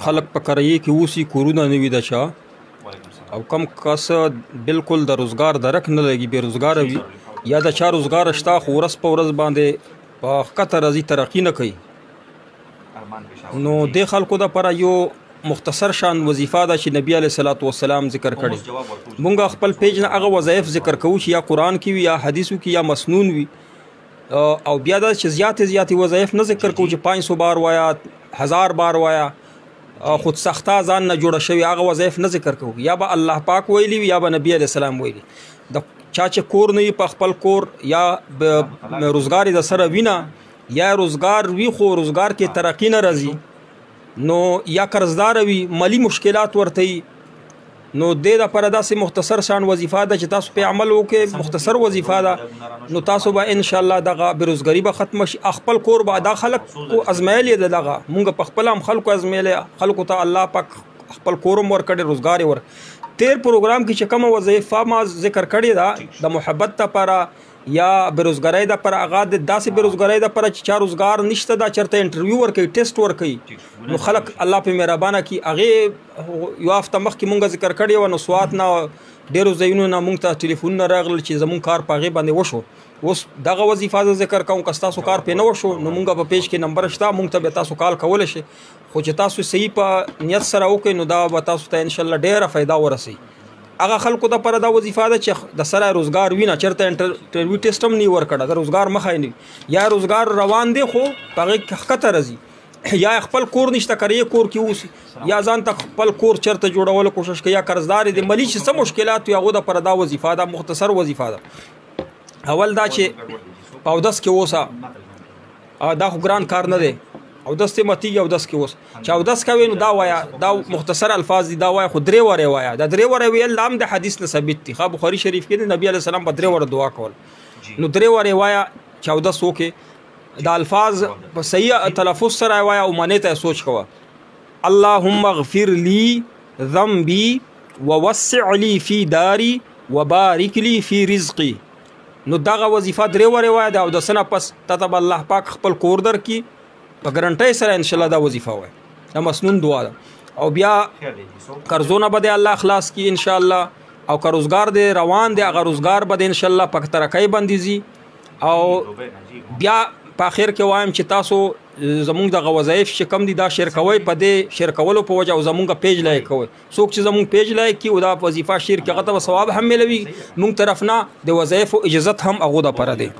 خلق په کرایې کې اوسي، کورونه نه وي د چا، او کم کس بالکل د روزګار درک نه لګي، بې روزګاره وي یا د چا روزګار شته خو ورځ په ورځ باندې په ښکته راځي، ترقي نه کوي. نو دې خلکو دپاره یو مختصر شان وظیفه ده چې نبی علیه الصلاة والسلام ذکر کړي. مونږ خپل پیج نه هغه وظایف ذکر کوو چې یا قرآن کې وي یا حدیثو کې یا مسنون وي، او بیا دا چې زیاتې وظایف نه ذکر کوو چې 500 بار وایا، 1000 بار وایا، خود سخته ځان نه جوړه شوي هغه وظایف نه ذکر کوو. یا به الله پاک ویلي وي یا به نبی علیه السلام ویلي. د چا چې کور نه وي په خپل کور، یا روزګار د سره وینه، یا روزګار وي خو روزګار کې ترقي نه راځي، نو یا قرضدار وي، مالی مشکلات ورته وي، نو دې دپاره داسې مختصر شان وظیفه ده چې تاسو په عمل وکړئ. مختصر وظیفه ده، نو تاسو به انشاءالله دغه بېروزګاري به ختمه شي. خپل کور به دا خلکو ازمایلی ده، دغه مونږ په خپله هم خلکو ازمایلی، خلکو ته الله پاک خپل کور هم ورکړی، روزګار یې تیر پروګرام کې چې کومه وظیفه ما ذکر کړې ده د محبت دپاره یا بېروزګارۍ دپاره، هغه د داسې بېروزګارۍ دپاره چې چا روزګار نشته ده، چېرته انټرویو ورکوي، ټیسټ ورکوي، نو خلک الله په مهربانه کړي. هغې یو هفته مخکې مونږ ذکر کړې وه، نو سوات نه ډېرو ځایونو نه مونږ ته ټلیفونونه راغلل چې زمونږ کار په هغې باندې وشو. اوس دغه وظیفه زه ذکر کوم، که ستاسو کار پرې نه وشو نو مونږ په پیج کې نمبر شته، مونږ ته به تاسو کال کولی شئ، خو چې تاسو صحیح په نیت سره وکړئ نو دا به تاسو ته انشاءالله ډېره فایده ورسوي. هغه خلکو دپاره دا وظیفه ده چې د سره روزګار وي نه، چېرته انټرویو ټیسټ هم نه وي ورکړه، د روزګار مخه یې نه وي، یا روزګار روان دی خو په هغې کې ښکته راځي، یا خپل کور نشته کرایې کور کې اوسي، یا ځان ته خپل کور چېرته جوړولو کوشش کوي، یا قرضدار دی، مالي چې څه مشکلات وي هغو دپاره دا وظیفه ده، مختصر وظیفه ده. اول دا چې په اودس کې اوسه، دا خو ګران کار نه دی، اودس ته متیږي، اودس کې اوس چې اودس کوي نو دا وایا، دا مختصر الفاظ دي، دا وایا خو 3 واره وایا. دا 3 واره ویل هم د حدیث نه ثابت دي. بخاري شریف کې نبی علیه السلام په 3 واره دعا کول، نو 3 واره وایا چې اودس وکړي. دا الفاظ په صحیح تلفظ سره وایا او معنی ته سوچ کوه. اللهم اغفر لي ذنبي ووسع لي في داري وبارك لي في رزقي. نو دغه وظیفه 3 واره وایا، دا اودس نه پس ته الله پاک خپل کور درکړي په ګرنټۍ سره انشاءالله دا وظیفه وای، دا مسنون دعا ده. او بیا قرضونه به د الله خلاص کی انشاءالله، او که روزګار دی روان دی هغه روزګار به د انشاءالله په ترقۍ باندې ځي. او بیا په اخر کې وایم چې تاسو زمونږ دغه وظایف چې کم دي دا شیر کوئ، په دې شیر کولو په وجه او زمونږ پیج لایک کوئ. څوک چې زمونږ پیج لایک کړي او دا وظیفه شیر کړي هغه ته به ثواب هم میلوي، مونږ طرف نه د وظایفو اجازت هم هغو دپاره دی.